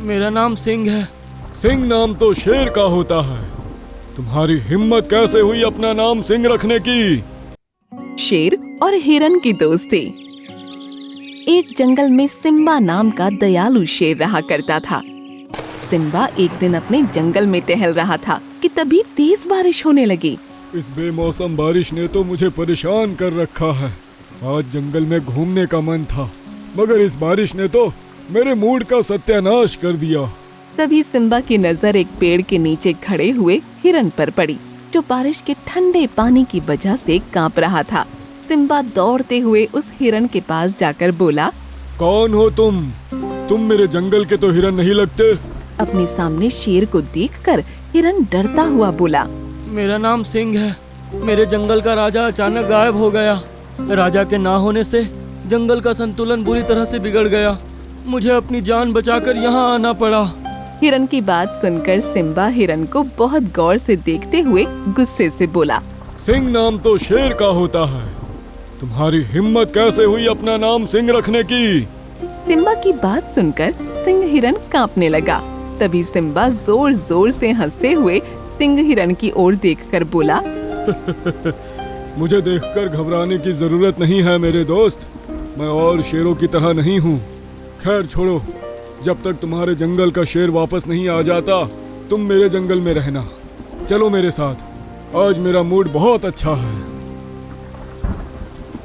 मेरा नाम सिंह है। सिंह नाम तो शेर का होता है। तुम्हारी हिम्मत कैसे हुई अपना नाम सिंह रखने की? शेर और हिरन की दोस्ती। एक जंगल में सिम्बा नाम का दयालु शेर रहा करता था। सिम्बा एक दिन अपने जंगल में टहल रहा था कि तभी तेज बारिश होने लगी। इस बेमौसम बारिश ने तो मुझे परेशान कर रखा है। आज जंगल में घूमने का मन था, मगर इस बारिश ने तो मेरे मूड का सत्यानाश कर दिया। तभी सिम्बा की नजर एक पेड़ के नीचे खड़े हुए हिरन पर पड़ी, जो बारिश के ठंडे पानी की वजह से कांप रहा था। सिम्बा दौड़ते हुए उस हिरन के पास जाकर बोला, कौन हो तुम? तुम मेरे जंगल के तो हिरन नहीं लगते। अपने सामने शेर को देखकर हिरन डरता हुआ बोला, मेरा नाम सिंह है। मेरे जंगल का राजा अचानक गायब हो गया। राजा के ना होने से जंगल का संतुलन बुरी तरह से बिगड़ गया। मुझे अपनी जान बचाकर यहाँ आना पड़ा। हिरन की बात सुनकर सिम्बा हिरन को बहुत गौर से देखते हुए गुस्से से बोला, सिंह नाम तो शेर का होता है। तुम्हारी हिम्मत कैसे हुई अपना नाम सिंह रखने की? सिम्बा की बात सुनकर सिंह हिरन कांपने लगा। तभी सिम्बा जोर जोर से हंसते हुए सिंह हिरन की ओर देखकर बोला, मुझे देखकर घबराने की जरूरत नहीं है मेरे दोस्त। मैं और शेरों की तरह नहीं हूँ। खैर छोड़ो, जब तक तुम्हारे जंगल का शेर वापस नहीं आ जाता तुम मेरे जंगल में रहना। चलो मेरे साथ, आज मेरा मूड बहुत अच्छा है।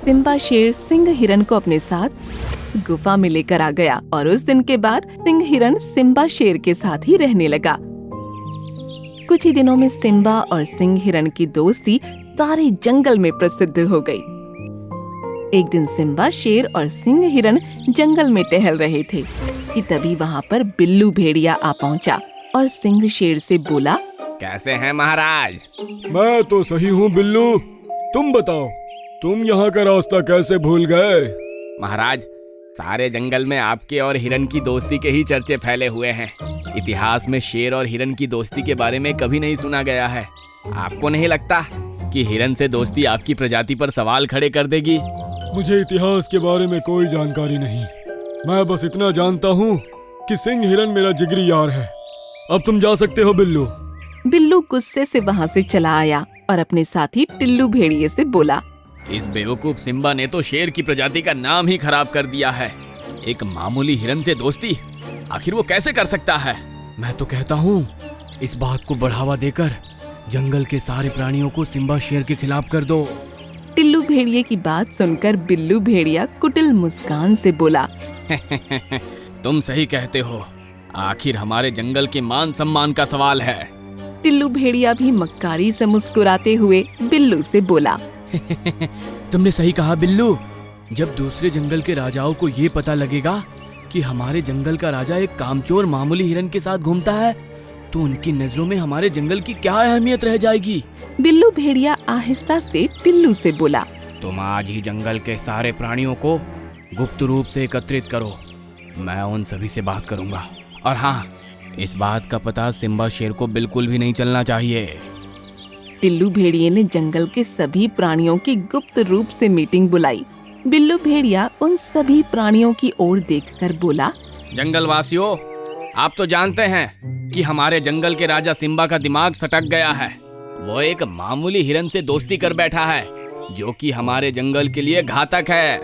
सिम्बा शेर सिंह हिरन को अपने साथ गुफा में लेकर आ गया और उस दिन के बाद सिंह हिरन सिम्बा शेर के साथ ही रहने लगा। कुछ ही दिनों में सिम्बा और सिंह हिरन की दोस्ती सारे जंगल में प्रसिद्ध हो गई। एक दिन सिम्बा शेर और सिंह हिरन जंगल में टहल रहे थे कि तभी वहाँ पर बिल्लू भेड़िया आ पहुँचा और सिंह शेर से बोला, कैसे हैं महाराज? मैं तो सही हूँ बिल्लू, तुम बताओ, तुम यहाँ का रास्ता कैसे भूल गए? महाराज, सारे जंगल में आपके और हिरन की दोस्ती के ही चर्चे फैले हुए हैं। इतिहास में शेर और हिरन की दोस्ती के बारे में कभी नहीं सुना गया है। आपको नहीं लगता कि हिरन से दोस्ती आपकी प्रजाति पर सवाल खड़े कर देगी? मुझे इतिहास के बारे में कोई जानकारी नहीं। मैं बस इतना जानता हूँ कि सिंह हिरन मेरा जिगरी यार है। अब तुम जा सकते हो बिल्लू। बिल्लू गुस्से से वहाँ से चला आया और अपने साथी टिल्लू भेड़िए से बोला, इस बेवकूफ सिम्बा ने तो शेर की प्रजाति का नाम ही खराब कर दिया है। एक मामूली हिरन से दोस्ती, आखिर वो कैसे कर सकता है? मैं तो कहता हूँ इस बात को बढ़ावा देकर जंगल के सारे प्राणियों को सिम्बा शेर के खिलाफ कर दो। टिल्लू भेड़िए की बात सुनकर बिल्लू भेड़िया कुटिल मुस्कान से बोला, तुम सही कहते हो, आखिर हमारे जंगल के मान सम्मान का सवाल है। टिल्लू भेड़िया भी मक्कारी से मुस्कुराते हुए बिल्लू से बोला, तुमने सही कहा बिल्लू। जब दूसरे जंगल के राजाओं को ये पता लगेगा कि हमारे जंगल का राजा एक कामचोर मामूली हिरन के साथ घूमता है, तो उनकी नजरों में हमारे जंगल की क्या अहमियत रह जाएगी। बिल्लू भेड़िया आहिस्ता से टिल्लू से बोला, तुम आज ही जंगल के सारे प्राणियों को गुप्त रूप से एकत्रित करो। मैं उन सभी से बात करूंगा। और हाँ, इस बात का पता सिम्बा शेर को बिल्कुल भी नहीं चलना चाहिए। टिल्लू भेड़िए ने जंगल के सभी प्राणियों की गुप्त रूप से मीटिंग बुलाई। बिल्लू भेड़िया उन सभी प्राणियों की ओर देखकर बोला, जंगल वासियों, आप तो जानते हैं कि हमारे जंगल के राजा सिम्बा का दिमाग सटक गया है। वो एक मामूली हिरन से दोस्ती कर बैठा है, जो कि हमारे जंगल के लिए घातक है।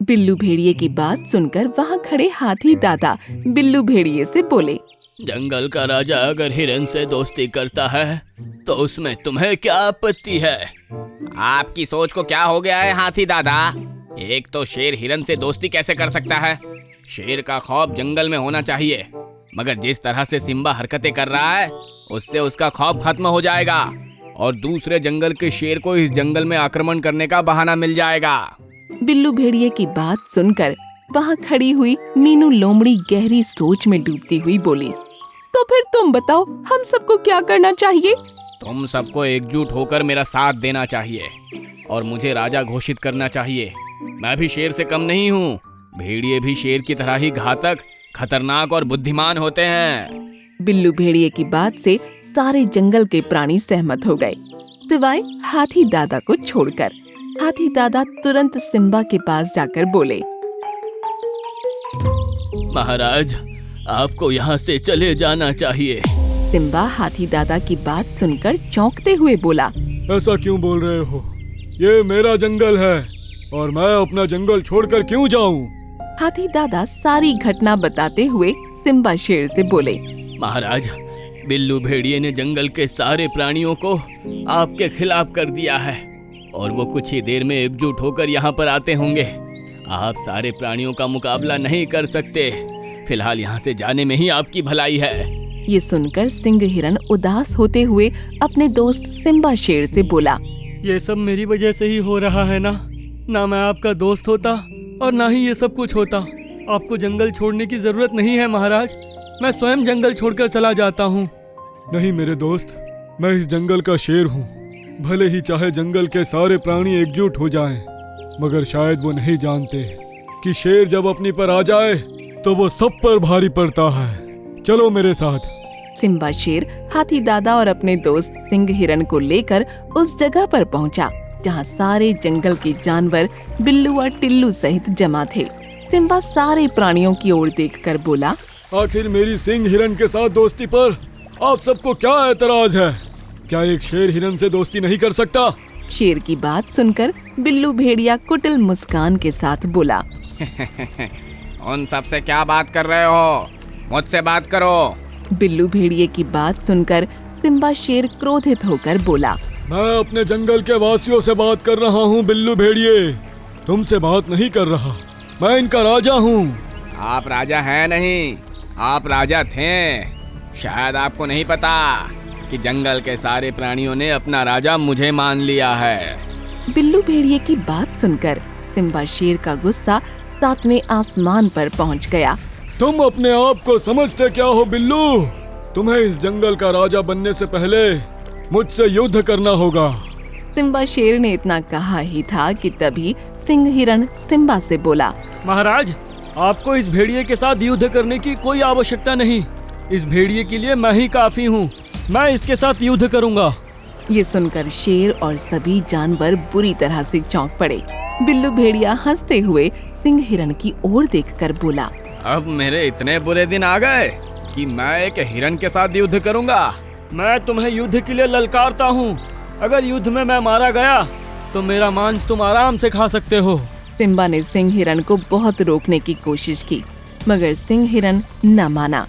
बिल्लू भेड़िए की बात सुनकर वहाँ खड़े हाथी दादा बिल्लू भेड़िए से बोले, जंगल का राजा अगर हिरन से दोस्ती करता है तो उसमें तुम्हें क्या आपत्ति है? आपकी सोच को क्या हो गया है हाथी दादा? एक तो शेर हिरन से दोस्ती कैसे कर सकता है? शेर का खौफ जंगल में होना चाहिए, मगर जिस तरह से सिम्बा हरकतें कर रहा है उससे उसका खौफ खत्म हो जाएगा और दूसरे जंगल के शेर को इस जंगल में आक्रमण करने का बहाना मिल जाएगा। बिल्लू भेड़िए की बात सुनकर वहाँ खड़ी हुई मीनू लोमड़ी गहरी सोच में डूबती हुई बोली, तो फिर तुम बताओ हम सबको क्या करना चाहिए? तुम सबको एकजुट होकर मेरा साथ देना चाहिए और मुझे राजा घोषित करना चाहिए। मैं भी शेर से कम नहीं हूँ। भेड़िए भी शेर की तरह ही घातक, खतरनाक और बुद्धिमान होते हैं। बिल्लू भेड़िए की बात से सारे जंगल के प्राणी सहमत हो गए, सिवाय हाथी दादा को छोड़कर। हाथी दादा तुरंत सिम्बा के पास जाकर बोले, महाराज, आपको यहाँ से चले जाना चाहिए। सिम्बा हाथी दादा की बात सुनकर चौंकते हुए बोला। ऐसा क्यों बोल रहे हो? ये मेरा जंगल है और मैं अपना जंगल छोड़कर क्यों जाऊं? हाथी दादा सारी घटना बताते हुए सिम्बा शेर से बोले। महाराज, बिल्लू भेड़िए ने जंगल के सारे प्राणियों को आपके खिलाफ कर दिया है और वो कुछ ही देर में एकजुट होकर यहाँ पर आते होंगे। आप सारे प्राणियों का मुकाबला नहीं कर सकते। फिलहाल यहाँ से जाने में ही आपकी भलाई है। ये सुनकर सिंह हिरन उदास होते हुए अपने दोस्त सिम्बा शेर से बोला। ये सब मेरी वजह से ही हो रहा है ना मैं आपका दोस्त होता और ना ही ये सब कुछ होता। आपको जंगल छोड़ने की जरूरत नहीं है महाराज, मैं स्वयं जंगल छोड़कर चला जाता हूँ। नहीं मेरे दोस्त, मैं इस जंगल का शेर हूँ। भले ही चाहे जंगल के सारे प्राणी एकजुट हो जाएं, मगर शायद वो नहीं जानते कि शेर जब अपनी पर आ जाए तो वो सब पर भारी पड़ता है। चलो मेरे साथ। सिम्बा शेर हाथी दादा और अपने दोस्त सिंह हिरन को लेकर उस जगह पर पहुंचा जहां सारे जंगल के जानवर बिल्लू और टिल्लू सहित जमा थे। सिम्बा सारे प्राणियों की ओर देखकर बोला। आखिर मेरी सिंह हिरन के साथ दोस्ती पर आप सबको क्या एतराज है? क्या एक शेर हिरन से दोस्ती नहीं कर सकता? शेर की बात सुनकर बिल्लू भेड़िया कुटिल मुस्कान के साथ बोला। उन सबसे क्या बात कर रहे हो? मुझसे बात करो। बिल्लू भेड़िए की बात सुनकर सिम्बा शेर क्रोधित होकर बोला। मैं अपने जंगल के वासियों से बात कर रहा हूँ बिल्लू भेड़िए, तुमसे बात नहीं कर रहा। मैं इनका राजा हूँ। आप राजा हैं नहीं, आप राजा थे। शायद आपको नहीं पता कि जंगल के सारे प्राणियों ने अपना राजा मुझे मान लिया है। बिल्लू भेड़िए की बात सुनकर सिम्बा शेर का गुस्सा सातवें आसमान पर पहुंच गया। तुम अपने आप को समझते क्या हो बिल्लू? तुम्हें इस जंगल का राजा बनने से पहले मुझसे युद्ध करना होगा। सिम्बा शेर ने इतना कहा ही था कि तभी सिंह हिरन सिम्बा से बोला। महाराज, आपको इस भेड़िए के साथ युद्ध करने की कोई आवश्यकता नहीं। इस भेड़िए के लिए मैं ही काफी हूँ। मैं इसके साथ युद्ध करूँगा। ये सुनकर शेर और सभी जानवर बुरी तरह से चौंक पड़े। बिल्लू भेड़िया हंसते हुए सिंह हिरन की ओर देखकर बोला। अब मेरे इतने बुरे दिन आ गए कि मैं एक हिरन के साथ युद्ध करूँगा। मैं तुम्हें युद्ध के लिए ललकारता हूँ। अगर युद्ध में मैं मारा गया तो मेरा मांस तुम आराम से खा सकते हो। सिम्बा ने सिंह हिरन को बहुत रोकने की कोशिश की, मगर सिंह हिरन न माना।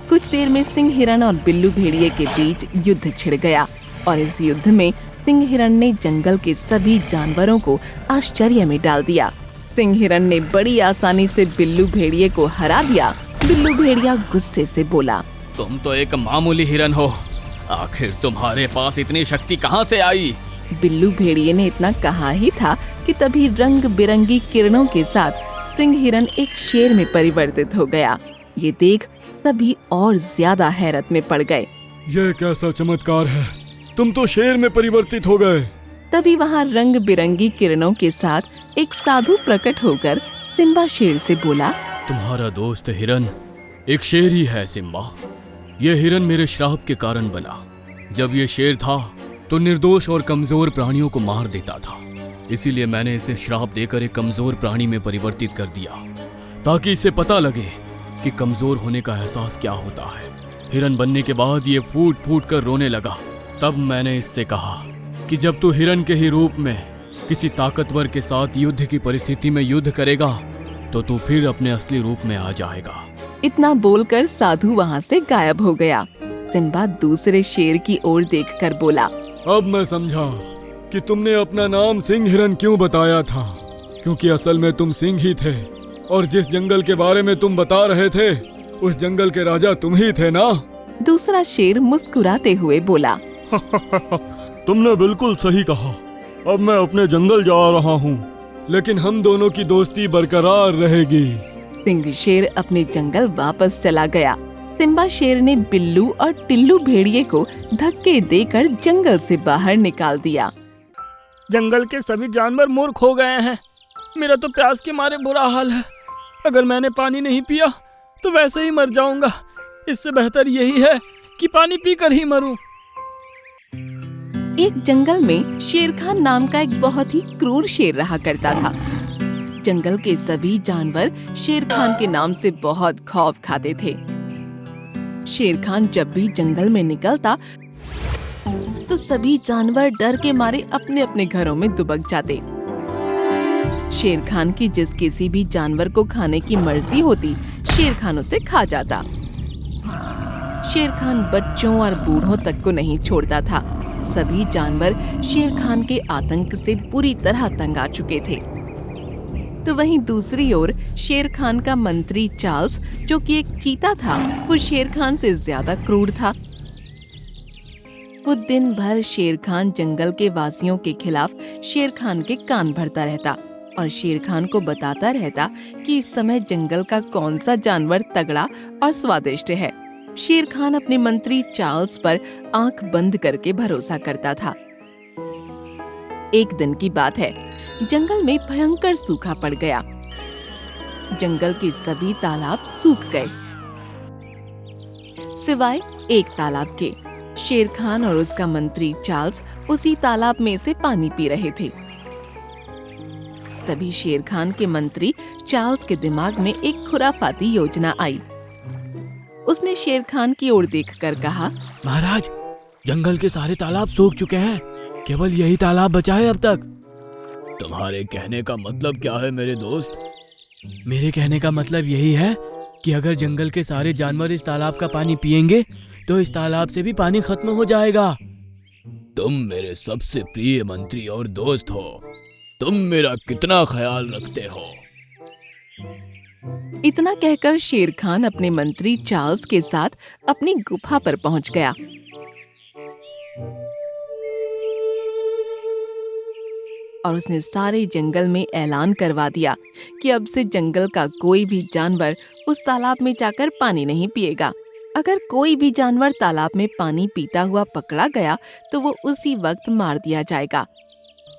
कुछ देर में सिंह हिरन और बिल्लू भेड़िए के बीच युद्ध छिड़ गया और इस युद्ध में सिंह हिरन ने जंगल के सभी जानवरों को आश्चर्य में डाल दिया। सिंह हिरन ने बड़ी आसानी से बिल्लू भेड़िए को हरा दिया। बिल्लू भेड़िया गुस्से से बोला। तुम तो एक मामूली हिरन हो, आखिर तुम्हारे पास इतनी शक्ति कहाँ से आई? बिल्लू भेड़िए ने इतना कहा ही था कि तभी रंग बिरंगी किरणों के साथ सिंह हिरन एक शेर में परिवर्तित हो गया। ये देख सभी और ज्यादा हैरत में पड़ गए। ये कैसा चमत्कार है? तुम तो शेर में परिवर्तित हो गए। तभी वहाँ रंग बिरंगी किरणों के साथ एक साधु प्रकट होकर सिम्बा शेर से बोला। तुम्हारा दोस्त हिरन एक शेर ही है सिम्बा। ये हिरन मेरे श्राप के कारण बना। जब ये शेर था तो निर्दोष और कमजोर प्राणियों को मार देता था, इसीलिए मैंने इसे श्राप देकर एक कमजोर प्राणी में परिवर्तित कर दिया ताकि इसे पता लगे कि कमजोर होने का एहसास क्या होता है। हिरन बनने के बाद ये फूट फूट कर रोने लगा। तब मैंने इससे कहा कि जब तू हिरन के ही रूप में किसी ताकतवर के साथ युद्ध की परिस्थिति में युद्ध करेगा तो तू फिर अपने असली रूप में आ जाएगा। इतना बोलकर साधु वहाँ से गायब हो गया। सिम्बा दूसरे शेर की ओर देखकर बोला। अब मैं समझा कि तुमने अपना नाम सिंह हिरन क्यों बताया था, क्योंकि असल में तुम सिंह ही थे और जिस जंगल के बारे में तुम बता रहे थे उस जंगल के राजा तुम ही थे ना? दूसरा शेर मुस्कुराते हुए बोला। तुमने बिल्कुल सही कहा। अब मैं अपने जंगल जा रहा हूँ, लेकिन हम दोनों की दोस्ती बरकरार रहेगी। सिंह शेर अपने जंगल वापस चला गया। सिम्बा शेर ने बिल्लू और टिल्लू भेड़िए को धक्के देकर जंगल से बाहर निकाल दिया। जंगल के सभी जानवर मूर्ख हो गए हैं। मेरा तो प्यास के मारे बुरा हाल है। अगर मैंने पानी नहीं पिया तो वैसे ही मर जाऊंगा। इससे बेहतर यही है कि पानी पीकर ही मरूं। एक जंगल में शेर खान नाम का एक बहुत ही क्रूर शेर रहा करता था। जंगल के सभी जानवर शेर खान के नाम से बहुत खौफ खाते थे। शेर खान जब भी जंगल में निकलता तो सभी जानवर डर के मारे अपने अपने घरों में दुबक जाते। शेर खान की जिस किसी भी जानवर को खाने की मर्जी होती, शेर खान उसे खा जाता। शेर खान बच्चों और बूढ़ों तक को नहीं छोड़ता था। सभी जानवर शेर खान के आतंक से बुरी तरह तंग आ चुके थे। तो वहीं दूसरी ओर शेर खान का मंत्री चार्ल्स, जो कि एक चीता था, वो शेर खान से ज्यादा क्रूर था। वो दिन भर शेर खान जंगल के वासियों के खिलाफ शेर खान के कान भरता रहता और शेर खान को बताता रहता कि इस समय जंगल का कौन सा जानवर तगड़ा और स्वादिष्ट है। शेर खान अपने मंत्री चार्ल्स पर आंख बंद करके भरोसा करता था। एक दिन की बात है, जंगल में भयंकर सूखा पड़ गया। जंगल के सभी तालाब सूख गए सिवाय एक तालाब के। शेर खान और उसका मंत्री चार्ल्स उसी तालाब में से पानी पी रहे थे। तभी शेर खान के मंत्री चार्ल्स के दिमाग में एक खुराफाती योजना आई। उसने शेर खान की ओर देखकर कहा, महाराज, जंगल के सारे तालाब सूख चुके हैं, केवल यही तालाब बचा है अब तक। तुम्हारे कहने का मतलब क्या है मेरे दोस्त? मेरे कहने का मतलब यही है कि अगर जंगल के सारे जानवर इस तालाब का पानी पिएंगे तो इस तालाब से भी पानी खत्म हो जाएगा। तुम मेरे सबसे प्रिय मंत्री और दोस्त हो। तुम मेरा कितना ख्याल रखते हो। इतना कहकर शेर खान अपने मंत्री चार्ल्स के साथ अपनी गुफा पर पहुंच गया। और उसने सारे जंगल में ऐलान करवा दिया कि अब से जंगल का कोई भी जानवर उस तालाब में जाकर पानी नहीं पिएगा। अगर कोई भी जानवर तालाब में पानी पीता हुआ पकड़ा गया तो वो उसी वक्त मार दिया जाएगा।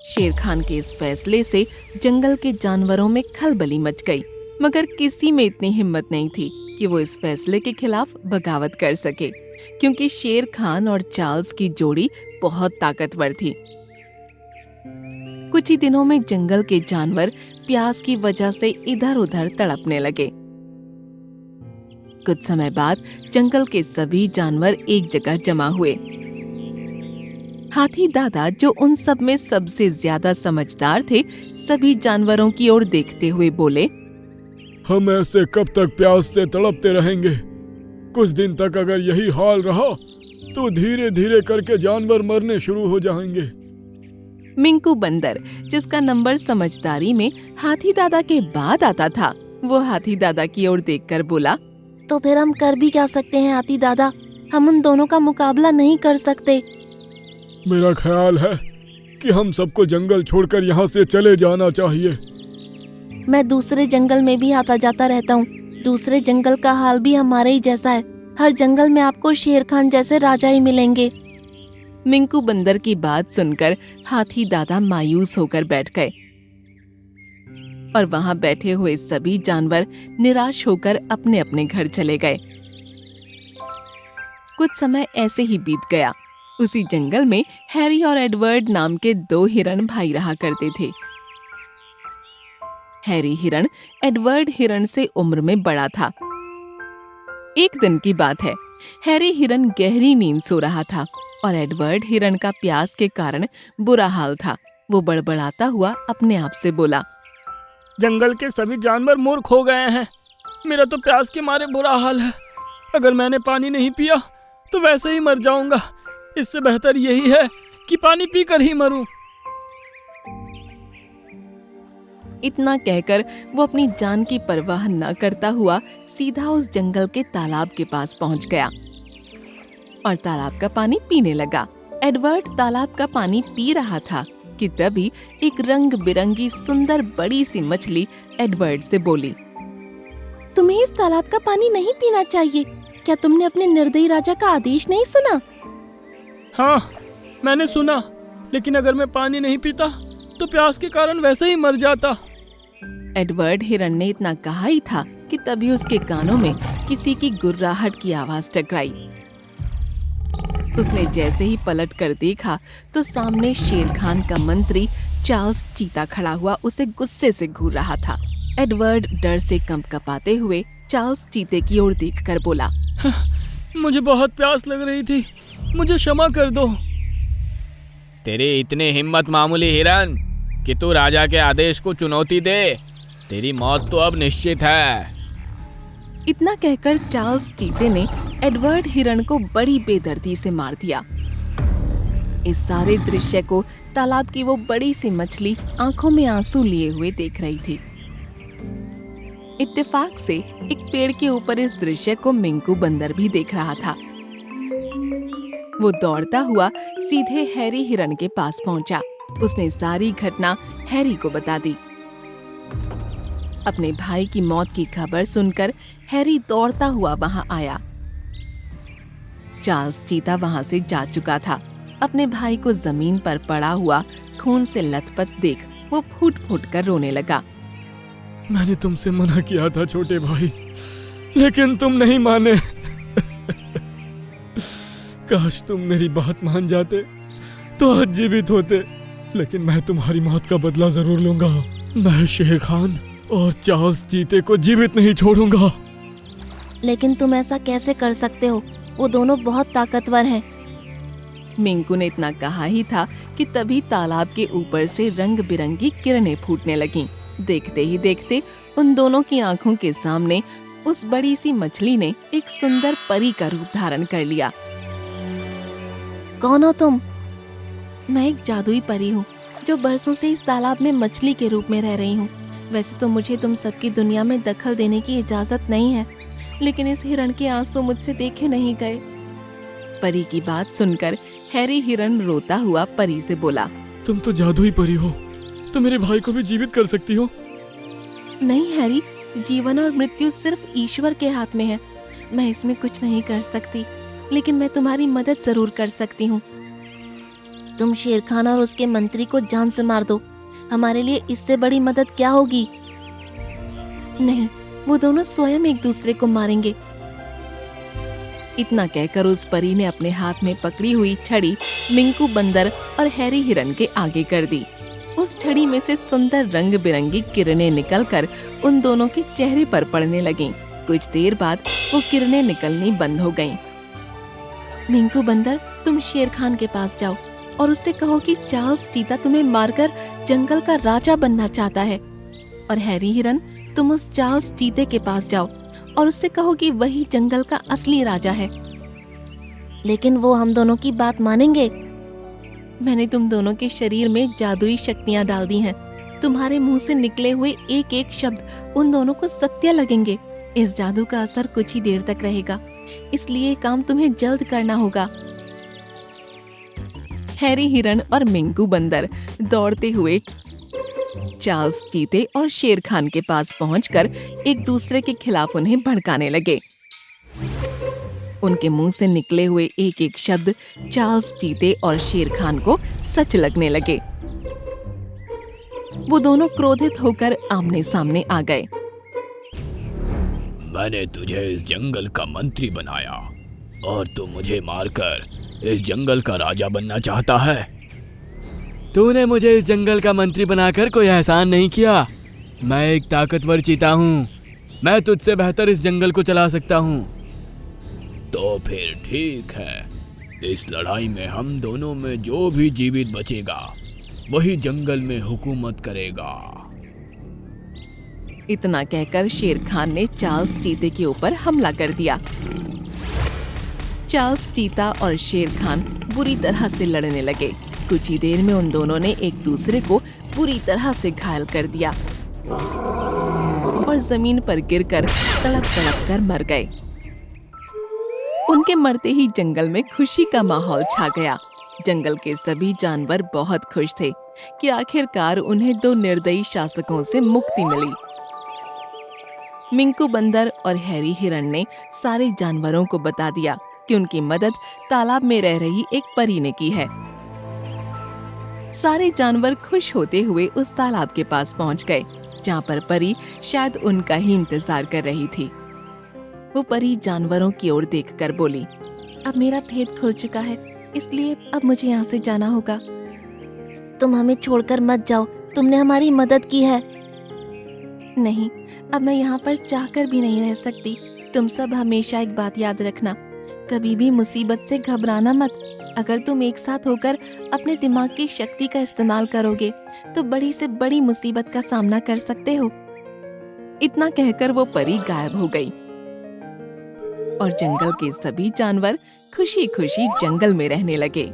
शेर खान के इस फैसले से जंगल के जानवरों में खलबली मच गई, मगर किसी में इतनी हिम्मत नहीं थी कि वो इस फैसले के खिलाफ बगावत कर सके, क्योंकि शेर खान और चार्ल्स की जोड़ी बहुत ताकतवर थी। कुछ ही दिनों में जंगल के जानवर प्यास की वजह से इधर-उधर तड़पने लगे। कुछ समय बाद जंगल के सभी जानवर एक जगह जमा हुए। हाथी दादा, जो उन सब में सबसे ज्यादा समझदार थे, सभी जानवरों की ओर देखते हुए बोले, हम ऐसे कब तक प्यास से तड़पते रहेंगे? कुछ दिन तक अगर यही हाल रहा तो धीरे धीरे करके जानवर मरने शुरू हो जाएंगे। मिंकू बंदर, जिसका नंबर समझदारी में हाथी दादा के बाद आता था, वो हाथी दादा की ओर देखकर बोला, तो फिर हम कर भी क्या सकते हैं हाथी दादा? हम उन दोनों का मुकाबला नहीं कर सकते। मेरा ख्याल है कि हम सबको जंगल छोड़कर यहाँ से चले जाना चाहिए। मैं दूसरे जंगल में भी आता जाता रहता हूँ। दूसरे जंगल का हाल भी हमारे ही जैसा है। हर जंगल में आपको शेर खान जैसे राजा ही मिलेंगे। मिंकू बंदर की बात सुनकर हाथी दादा मायूस होकर बैठ गए और वहां बैठे हुए सभी जानवर निराश होकर अपने अपने घर चले गए। कुछ समय ऐसे ही बीत गया। उसी जंगल में हैरी और एडवर्ड नाम के दो हिरण भाई रहा करते थे। हैरी हिरण एडवर्ड हिरण से उम्र में बड़ा था। एक दिन की बात है, हैरी हिरण गहरी नींद सो रहा था और एडवर्ड हिरण का प्यास के कारण बुरा हाल था। वो बड़बड़ाता हुआ अपने आप से बोला, जंगल के सभी जानवर मूर्ख हो गए हैं। मेरा तो प्यास के मारे बुरा हाल है। अगर मैंने पानी नहीं पिया तो वैसे ही मर जाऊंगा। इससे बेहतर यही है कि पानी पीकर ही मरूं। इतना कहकर वो अपनी जान की परवाह न करता हुआ सीधा उस जंगल के तालाब के पास पहुंच गया और तालाब का पानी पीने लगा। एडवर्ड तालाब का पानी पी रहा था कि तभी एक रंग बिरंगी सुंदर बड़ी सी मछली एडवर्ड से बोली, तुम्हें इस तालाब का पानी नहीं पीना चाहिए। क्या तुमने अपने निर्दयी राजा का आदेश नहीं सुना? हाँ, मैंने सुना, लेकिन अगर मैं पानी नहीं पीता तो प्यास के कारण वैसे ही मर जाता। एडवर्ड हिरण ने इतना कहा ही था कि तभी उसके कानों में किसी की गुर्राहट की आवाज टकराई। उसने जैसे ही पलट कर देखा तो सामने शेर खान का मंत्री चार्ल्स चीता खड़ा हुआ उसे गुस्से से घूर रहा था। एडवर्ड डर से कंपकपाते हुए चार्ल्स चीते की ओर देखकर बोला, मुझे बहुत प्यास लग रही थी, मुझे क्षमा कर दो। तेरी इतनी हिम्मत मामूली हिरन कि तू राजा के आदेश को चुनौती दे। तेरी मौत तो अब निश्चित है। इतना कहकर चार्ल्स चीते ने एडवर्ड हिरन को बड़ी बेदर्दी से मार दिया। इस सारे दृश्य को तालाब की वो बड़ी सी मछली आंखों में आंसू लिए हुए देख रही थी। इत्तेफाक से एक पेड़ के ऊपर इस दृश्य को मिंकू बंदर भी देख रहा था। वो दौड़ता हुआ सीधे हैरी हिरन के पास पहुंचा। उसने सारी घटना हैरी को बता दी। अपने भाई की मौत की खबर सुनकर हैरी दौड़ता हुआ वहां आया। चार्ल्स चीता वहां से जा चुका था। अपने भाई को जमीन पर पड़ा हुआ खून से लथपथ देख वो फूट फूट कर रोने लगा। मैंने तुमसे मना किया था छोटे भाई, लेकिन तुम नहीं माने। काश तुम मेरी बात मान जाते तो आज जीवित होते, लेकिन मैं तुम्हारी मौत का बदला जरूर लूंगा। मैं शेर खान और चार्ल्स चीते को जीवित नहीं छोड़ूंगा। लेकिन तुम ऐसा कैसे कर सकते हो? वो दोनों बहुत ताकतवर हैं। मिंकू ने इतना कहा ही था कि तभी तालाब के ऊपर से रंग बिरंगी किरणें फूटने लगीं। देखते ही देखते उन दोनों की आंखों के सामने उस बड़ी सी मछली ने एक सुंदर परी का रूप धारण कर लिया। कौन हो तुम? मैं एक जादुई परी हूँ जो बरसों से इस तालाब में मछली के रूप में रह रही हूँ। वैसे तो मुझे तुम सबकी दुनिया में दखल देने की इजाजत नहीं है, लेकिन इस हिरण के आंसू मुझसे देखे नहीं गए। परी की बात सुनकर हैरी हिरन रोता हुआ परी से बोला, तुम तो जादुई परी हो, तो मेरे भाई को भी जीवित कर सकती हो। नहीं हैरी, जीवन और मृत्यु सिर्फ ईश्वर के हाथ में है। मैं इसमें कुछ नहीं कर सकती, लेकिन मैं तुम्हारी मदद जरूर कर सकती हूँ। तुम शेर खान और उसके मंत्री को जान से मार दो। हमारे लिए इससे बड़ी मदद क्या होगी? नहीं, वो दोनों स्वयं एक दूसरे को मारेंगे। इतना कहकर उस परी ने अपने हाथ में पकड़ी हुई छड़ी मिंकू बंदर और हैरी हिरन के आगे कर दी। उस छड़ी में से सुंदर रंग बिरंगी किरणें निकलकर उन दोनों के चेहरे पर पड़ने लगीं। कुछ देर बाद वो किरणें निकलनी बंद हो गईं। मिंकू बंदर, तुम शेर खान के पास जाओ और उससे कहो कि चार्ल्स चीता तुम्हें मारकर जंगल का राजा बनना चाहता है। और हैरी हिरन, तुम उस चार्ल्स चीते के पास जाओ और उससे कहो कि वही जंगल का असली राजा है। लेकिन वो हम दोनों की बात मानेंगे? मैंने तुम दोनों के शरीर में जादुई शक्तियां डाल दी हैं। तुम्हारे मुंह से निकले हुए एक एक शब्द उन दोनों को सत्य लगेंगे। इस जादू का असर कुछ ही देर तक रहेगा, इसलिए ये काम तुम्हें जल्द करना होगा। हैरी हिरन और मिंकू बंदर दौड़ते हुए चार्ल्स चीते और शेर खान के पास पहुंचकर एक दूसरे के खिलाफ उन्हें भड़काने लगे। उनके मुंह से निकले हुए एक एक शब्द चार्ल्स चीते और शेर खान को सच लगने लगे। वो दोनों क्रोधित होकर आमने सामने आ गए। मैंने तुझे इस जंगल का मंत्री बनाया और तू मुझे मारकर इस जंगल का राजा बनना चाहता है। तूने मुझे इस जंगल का मंत्री बनाकर कोई एहसान नहीं किया। मैं एक ताकतवर चीता हूँ। मैं तुझसे बेहतर इस जंगल को चला सकता हूँ। तो फिर ठीक है, इस लड़ाई में हम दोनों में जो भी जीवित बचेगा वही जंगल में हुकूमत करेगा। इतना कहकर शेर खान ने चार्ल्स चीते के ऊपर हमला कर दिया। चार्ल्स चीता और शेर खान बुरी तरह से लड़ने लगे। कुछ ही देर में उन दोनों ने एक दूसरे को बुरी तरह से घायल कर दिया और जमीन पर गिरकर तड़प तड़प कर मर गए। उनके मरते ही जंगल में खुशी का माहौल छा गया। जंगल के सभी जानवर बहुत खुश थे कि आखिरकार उन्हें दो निर्दयी शासकों से मुक्ति मिली। मिंकू बंदर और हैरी हिरन ने सारे जानवरों को बता दिया कि उनकी मदद तालाब में रह रही एक परी ने की है। सारे जानवर खुश होते हुए उस तालाब के पास पहुंच गए, जहां पर परी शायद उनका ही इंतजार कर रही थी। वो परी जानवरों की ओर देखकर बोली, अब मेरा भेद खुल चुका है, इसलिए अब मुझे यहाँ से जाना होगा। तुम हमें छोड़कर मत जाओ, तुमने हमारी मदद की है। नहीं, अब मैं यहाँ पर चाहकर भी नहीं रह सकती। तुम सब हमेशा एक बात याद रखना, कभी भी मुसीबत से घबराना मत। अगर तुम एक साथ होकर अपने दिमाग की शक्ति का इस्तेमाल करोगे तो बड़ी से बड़ी मुसीबत का सामना कर सकते हो। इतना कहकर वो परी गायब हो गई और जंगल के सभी जानवर खुशी खुशी जंगल में रहने लगे।